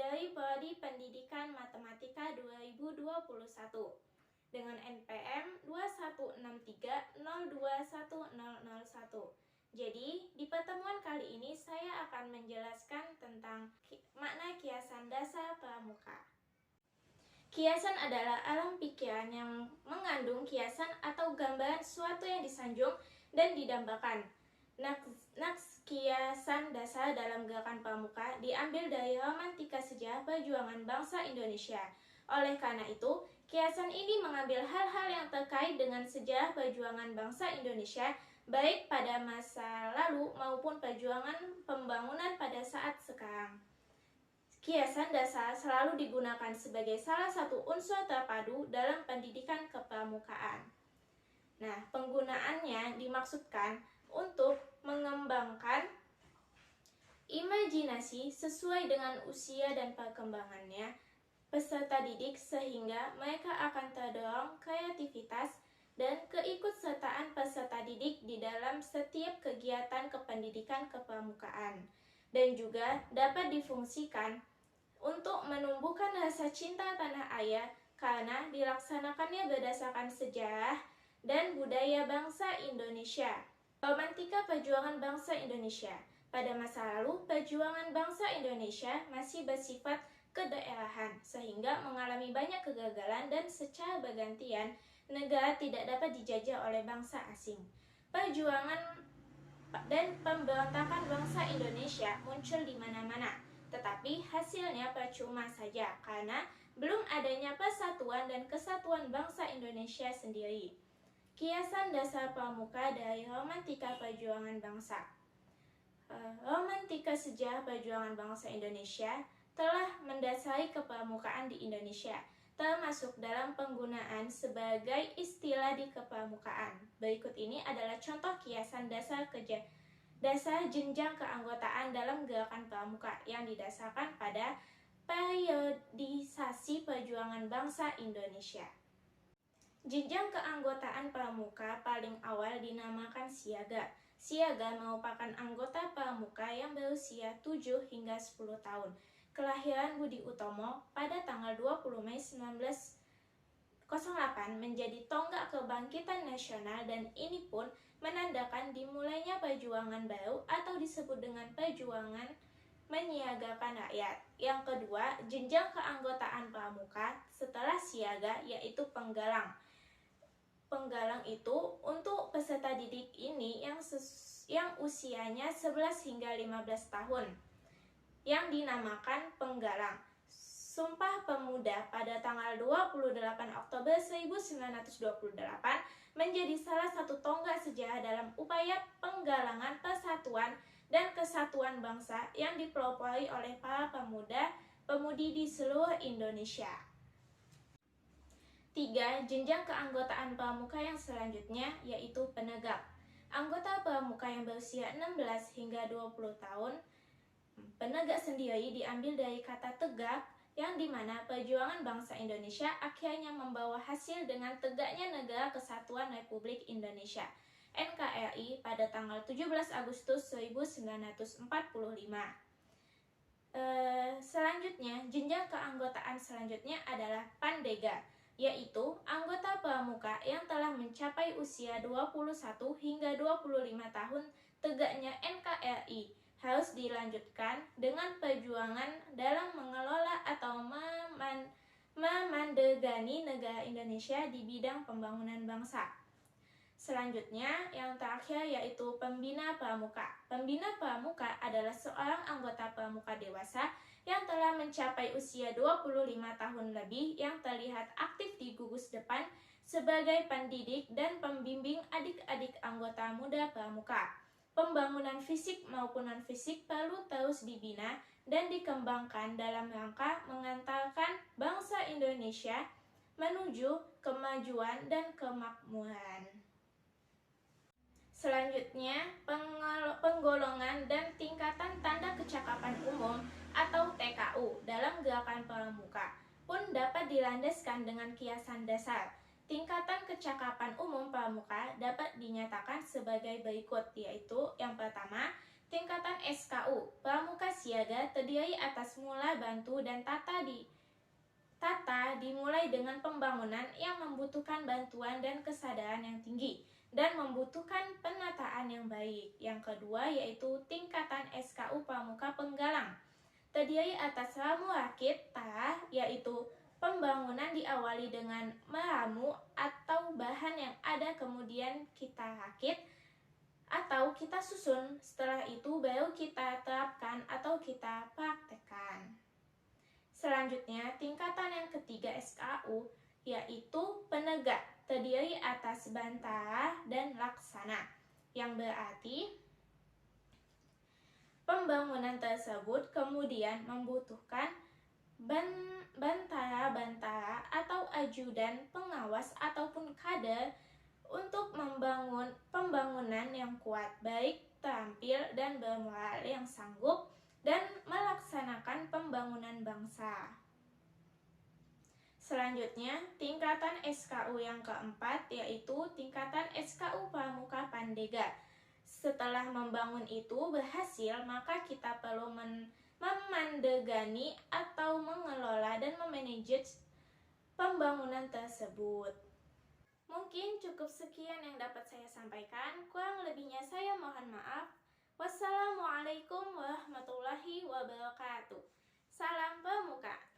dari Prodi Pendidikan Matematika 2021 dengan NPM 2163021001. Jadi, di pertemuan kali ini saya akan menjelaskan tentang makna kiasan dasar pramuka. Kiasan adalah alam pikiran yang mengandung kiasan atau gambaran sesuatu yang disanjung dan didambakan. Naks kiasan dasar dalam gerakan pramuka diambil dari romantika sejarah perjuangan bangsa Indonesia. Oleh karena itu, kiasan ini mengambil hal-hal yang terkait dengan sejarah perjuangan bangsa Indonesia, baik pada masa lalu maupun perjuangan pembangunan pada saat sekarang. Kiasan dasar selalu digunakan sebagai salah satu unsur terpadu dalam pendidikan kepramukaan. Nah, penggunaannya dimaksudkan untuk mengembangkan imajinasi sesuai dengan usia dan perkembangannya peserta didik sehingga mereka akan terdorong kreativitas dan keikutsertaan peserta didik di dalam setiap kegiatan kependidikan kepramukaan, dan juga dapat difungsikan untuk menumbuhkan rasa cinta tanah air karena dilaksanakannya berdasarkan sejarah dan budaya bangsa Indonesia. Romantika perjuangan bangsa Indonesia. Pada masa lalu, perjuangan bangsa Indonesia masih bersifat kedaerahan sehingga mengalami banyak kegagalan dan secara bergantian negara tidak dapat dijajah oleh bangsa asing. Perjuangan dan pemberontakan bangsa Indonesia muncul di mana-mana, tetapi hasilnya percuma saja karena belum adanya persatuan dan kesatuan bangsa Indonesia sendiri. Kiasan dasar pramuka dari romantika perjuangan bangsa. Romantika sejarah perjuangan bangsa Indonesia telah mendasari kepramukaan di Indonesia, termasuk dalam penggunaan sebagai istilah di kepramukaan. Berikut ini adalah contoh kiasan dasar jenjang keanggotaan dalam gerakan pramuka yang didasarkan pada periodisasi perjuangan bangsa Indonesia. Jenjang keanggotaan pramuka paling awal dinamakan siaga. Siaga merupakan anggota pramuka yang berusia 7 hingga 10 tahun. Kelahiran Budi Utomo pada tanggal 20 Mei 1908 menjadi tonggak kebangkitan nasional, dan ini pun menandakan dimulainya perjuangan baru atau disebut dengan perjuangan menyiagakan rakyat. Yang kedua, jenjang keanggotaan pramuka setelah siaga yaitu penggalang. Penggalang itu untuk peserta didik ini yang usianya 11 hingga 15 tahun, yang dinamakan penggalang. Sumpah Pemuda pada tanggal 28 Oktober 1928 menjadi salah satu tonggak sejarah dalam upaya penggalangan persatuan dan kesatuan bangsa yang dipelopori oleh para pemuda-pemudi di seluruh Indonesia. 3. Jenjang keanggotaan pramuka yang selanjutnya yaitu penegak. Anggota pramuka yang berusia 16 hingga 20 tahun. Penegak sendiri diambil dari kata tegak, yang dimana perjuangan bangsa Indonesia akhirnya membawa hasil dengan tegaknya Negara Kesatuan Republik Indonesia (NKRI) pada tanggal 17 Agustus 1945. Selanjutnya, jenjang keanggotaan selanjutnya adalah pandega, yaitu anggota pramuka yang telah mencapai usia 21 hingga 25 tahun tegaknya NKRI. Harus dilanjutkan dengan perjuangan dalam mengelola atau memandegani negara Indonesia di bidang pembangunan bangsa. Selanjutnya, yang terakhir yaitu pembina pramuka. Pembina pramuka adalah seorang anggota pramuka dewasa yang telah mencapai usia 25 tahun lebih, yang terlihat aktif di gugus depan sebagai pendidik dan pembimbing adik-adik anggota muda pramuka. Pembangunan fisik maupun non-fisik perlu terus dibina dan dikembangkan dalam rangka mengantarkan bangsa Indonesia menuju kemajuan dan kemakmuran. Selanjutnya, penggolongan dan tingkatan tanda kecakapan umum atau TKU dalam gerakan pramuka pun dapat dilandaskan dengan kiasan dasar. Tingkatan kecakapan umum pramuka dapat dinyatakan sebagai berikut, yaitu yang pertama, tingkatan SKU, Pramuka Siaga terdiri atas mula, bantu, dan tata dimulai dengan pembangunan yang membutuhkan bantuan dan kesadaran yang tinggi dan membutuhkan penataan yang baik. Yang kedua yaitu tingkatan SKU Pramuka Penggalang, terdiri atas ramu rakit, yaitu pembangunan diawali dengan meramu atau bahan yang ada kemudian kita rakit atau kita susun, setelah itu baru kita terapkan atau kita praktekkan. Selanjutnya, tingkatan yang ketiga SKU yaitu penegak, terdiri atas bantara dan laksana, yang berarti pembangunan tersebut kemudian membutuhkan bantara atau ajudan pengawas ataupun kader untuk membangun pembangunan yang kuat, baik terampil dan bermoral yang sanggup dan melaksanakan pembangunan bangsa. Selanjutnya, tingkatan SKU yang keempat yaitu tingkatan SKU Pramuka Pandega. Setelah membangun itu berhasil, maka kita perlu memandegani atau mengelola dan memanage pembangunan tersebut. Mungkin cukup sekian yang dapat saya sampaikan, kurang lebihnya saya mohon maaf. Wassalamualaikum warahmatullahi wabarakatuh. Salam Pramuka.